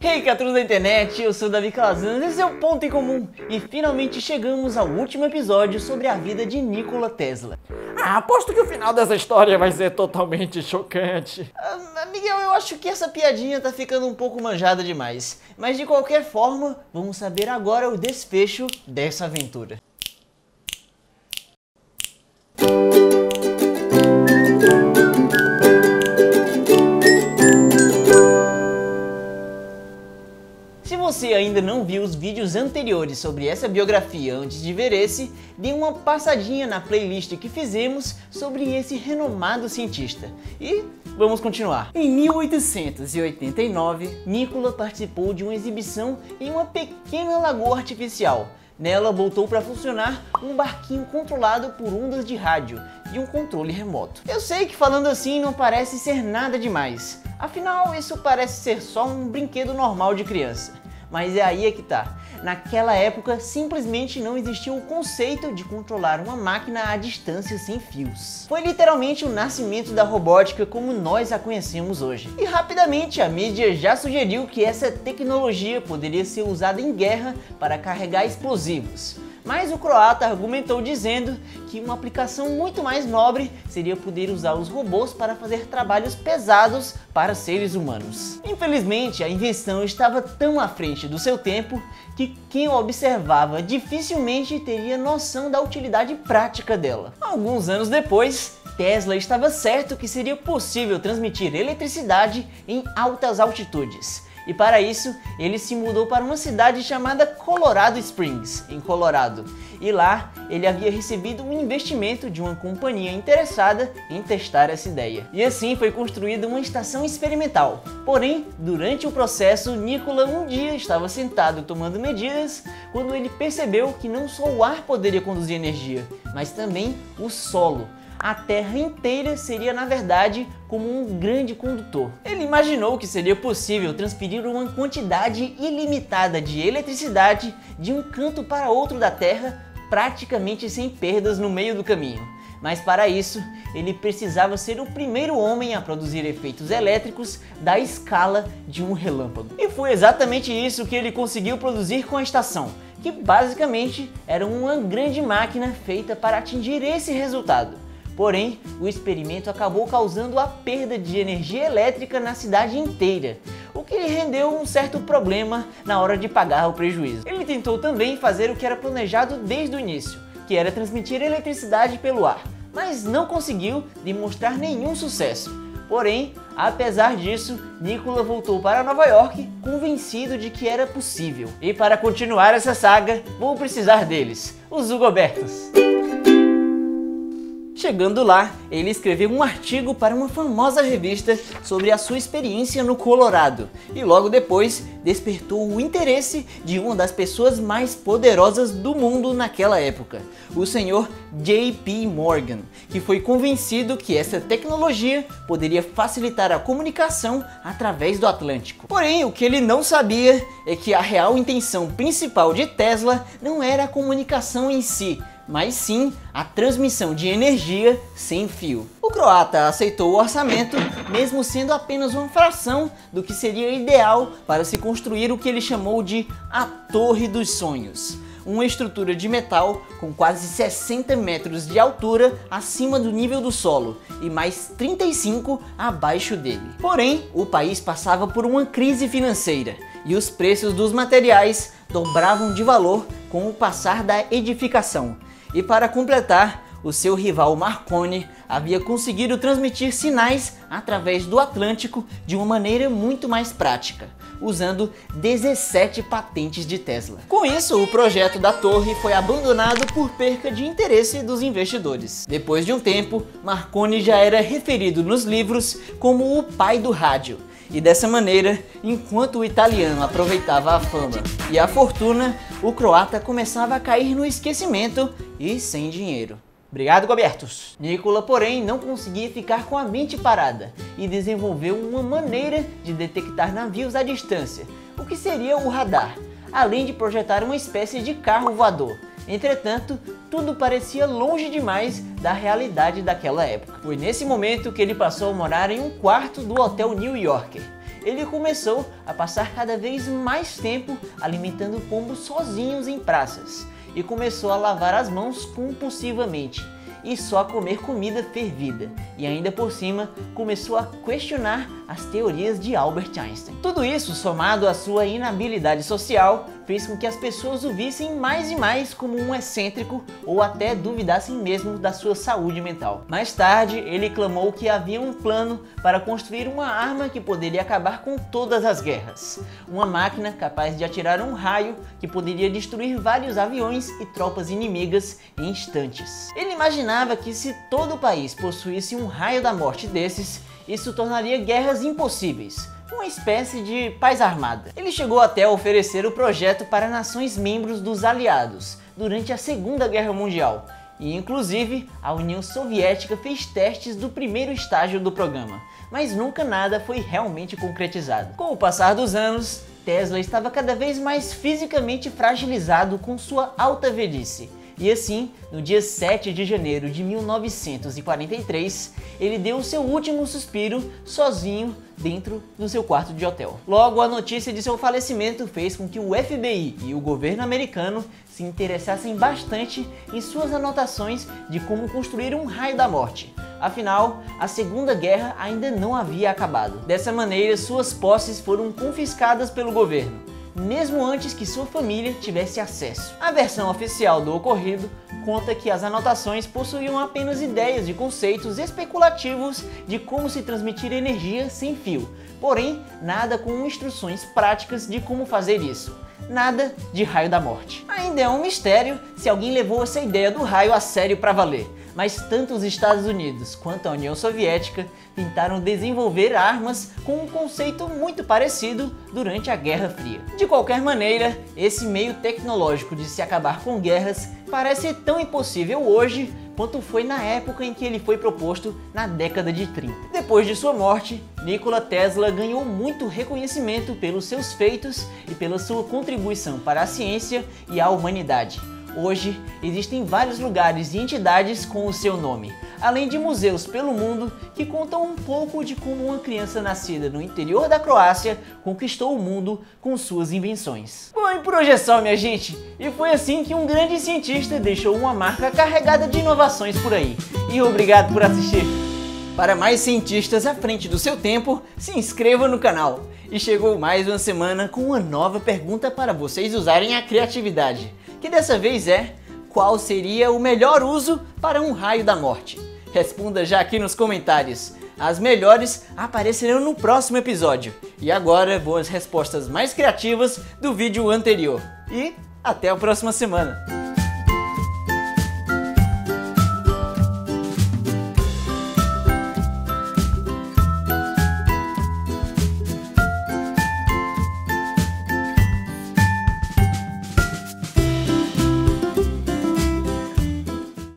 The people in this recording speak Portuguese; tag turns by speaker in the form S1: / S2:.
S1: Hey, criaturas da internet, eu sou o Davi Calazans, esse é o Ponto em Comum e finalmente chegamos ao último episódio sobre a vida de Nikola Tesla.
S2: Aposto que o final dessa história vai ser totalmente chocante.
S1: Miguel, eu acho que essa piadinha tá ficando um pouco manjada demais, mas de qualquer forma, vamos saber agora o desfecho dessa aventura. Se você ainda não viu os vídeos anteriores sobre essa biografia antes de ver esse, dê uma passadinha na playlist que fizemos sobre esse renomado cientista. E vamos continuar. Em 1889, Nikola participou de uma exibição em uma pequena lagoa artificial. Nela voltou para funcionar um barquinho controlado por ondas de rádio e um controle remoto. Eu sei que falando assim não parece ser nada demais, afinal isso parece ser só um brinquedo normal de criança. Mas é aí que tá. Naquela época simplesmente não existia o conceito de controlar uma máquina à distância sem fios. Foi literalmente o nascimento da robótica como nós a conhecemos hoje. E rapidamente a mídia já sugeriu que essa tecnologia poderia ser usada em guerra para carregar explosivos. Mas o croata argumentou dizendo que uma aplicação muito mais nobre seria poder usar os robôs para fazer trabalhos pesados para seres humanos. Infelizmente, a invenção estava tão à frente do seu tempo que quem a observava dificilmente teria noção da utilidade prática dela. Alguns anos depois, Tesla estava certo que seria possível transmitir eletricidade em altas altitudes. E para isso, ele se mudou para uma cidade chamada Colorado Springs, em Colorado. E lá, ele havia recebido um investimento de uma companhia interessada em testar essa ideia. E assim foi construída uma estação experimental. Porém, durante o processo, Nikola um dia estava sentado tomando medidas quando ele percebeu que não só o ar poderia conduzir energia, mas também o solo. A Terra inteira seria, na verdade, como um grande condutor. Ele imaginou que seria possível transferir uma quantidade ilimitada de eletricidade de um canto para outro da Terra, praticamente sem perdas no meio do caminho. Mas para isso, ele precisava ser o primeiro homem a produzir efeitos elétricos da escala de um relâmpago. E foi exatamente isso que ele conseguiu produzir com a estação, que basicamente era uma grande máquina feita para atingir esse resultado. Porém, o experimento acabou causando a perda de energia elétrica na cidade inteira, o que lhe rendeu um certo problema na hora de pagar o prejuízo. Ele tentou também fazer o que era planejado desde o início, que era transmitir eletricidade pelo ar, mas não conseguiu demonstrar nenhum sucesso. Porém, apesar disso, Nikola voltou para Nova York convencido de que era possível. E para continuar essa saga, vou precisar deles, os Hugobertos. Chegando lá, ele escreveu um artigo para uma famosa revista sobre a sua experiência no Colorado e logo depois despertou o interesse de uma das pessoas mais poderosas do mundo naquela época, o senhor J.P. Morgan, que foi convencido que essa tecnologia poderia facilitar a comunicação através do Atlântico. Porém, o que ele não sabia é que a real intenção principal de Tesla não era a comunicação em si, mas sim a transmissão de energia sem fio. O croata aceitou o orçamento, mesmo sendo apenas uma fração do que seria ideal para se construir o que ele chamou de a Torre dos Sonhos. Uma estrutura de metal com quase 60 metros de altura acima do nível do solo e mais 35 abaixo dele. Porém, o país passava por uma crise financeira e os preços dos materiais dobravam de valor com o passar da edificação. E para completar, o seu rival Marconi havia conseguido transmitir sinais através do Atlântico de uma maneira muito mais prática, usando 17 patentes de Tesla. Com isso, o projeto da torre foi abandonado por perca de interesse dos investidores. Depois de um tempo, Marconi já era referido nos livros como o pai do rádio. E dessa maneira, enquanto o italiano aproveitava a fama e a fortuna, o croata começava a cair no esquecimento e sem dinheiro. Obrigado, Gobertos! Nikola, porém, não conseguia ficar com a mente parada e desenvolveu uma maneira de detectar navios à distância, o que seria o radar, além de projetar uma espécie de carro voador. Entretanto, tudo parecia longe demais da realidade daquela época. Foi nesse momento que ele passou a morar em um quarto do Hotel New Yorker. ele começou a passar cada vez mais tempo alimentando pombos sozinhos em praças e começou a lavar as mãos compulsivamente e só comer comida fervida, e ainda por cima começou a questionar as teorias de Albert Einstein. Tudo isso, somado à sua inabilidade social, fez com que as pessoas o vissem mais e mais como um excêntrico ou até duvidassem mesmo da sua saúde mental. Mais tarde, ele clamou que havia um plano para construir uma arma que poderia acabar com todas as guerras. Uma máquina capaz de atirar um raio que poderia destruir vários aviões e tropas inimigas em instantes. Ele imaginava que se todo o país possuísse um raio da morte desses, isso tornaria guerras impossíveis. Uma espécie de paz armada. Ele chegou até a oferecer o projeto para nações membros dos aliados durante a Segunda Guerra Mundial, e inclusive a União Soviética fez testes do primeiro estágio do programa, mas nunca nada foi realmente concretizado. Com o passar dos anos, Tesla estava cada vez mais fisicamente fragilizado com sua alta velhice. E assim, no dia 7 de janeiro de 1943, ele deu o seu último suspiro sozinho dentro do seu quarto de hotel. Logo, a notícia de seu falecimento fez com que o FBI e o governo americano se interessassem bastante em suas anotações de como construir um raio da morte. Afinal, a Segunda Guerra ainda não havia acabado. Dessa maneira, suas posses foram confiscadas pelo governo, mesmo antes que sua família tivesse acesso. A versão oficial do ocorrido conta que as anotações possuíam apenas ideias de conceitos especulativos de como se transmitir energia sem fio, porém nada com instruções práticas de como fazer isso. Nada de raio da morte. Ainda é um mistério se alguém levou essa ideia do raio a sério para valer, mas tanto os Estados Unidos quanto a União Soviética tentaram desenvolver armas com um conceito muito parecido durante a Guerra Fria. De qualquer maneira, esse meio tecnológico de se acabar com guerras parece tão impossível hoje quanto foi na época em que ele foi proposto na década de 30. Depois de sua morte, Nikola Tesla ganhou muito reconhecimento pelos seus feitos e pela sua contribuição para a ciência e a humanidade. Hoje, existem vários lugares e entidades com o seu nome, além de museus pelo mundo que contam um pouco de como uma criança nascida no interior da Croácia conquistou o mundo com suas invenções. Bom, e por hoje é só, minha gente, e foi assim que um grande cientista deixou uma marca carregada de inovações por aí. E obrigado por assistir! Para mais cientistas à frente do seu tempo, se inscreva no canal. E chegou mais uma semana com uma nova pergunta para vocês usarem a criatividade, que dessa vez é: qual seria o melhor uso para um raio da morte? Responda já aqui nos comentários. As melhores aparecerão no próximo episódio. E agora vão as respostas mais criativas do vídeo anterior. E até a próxima semana!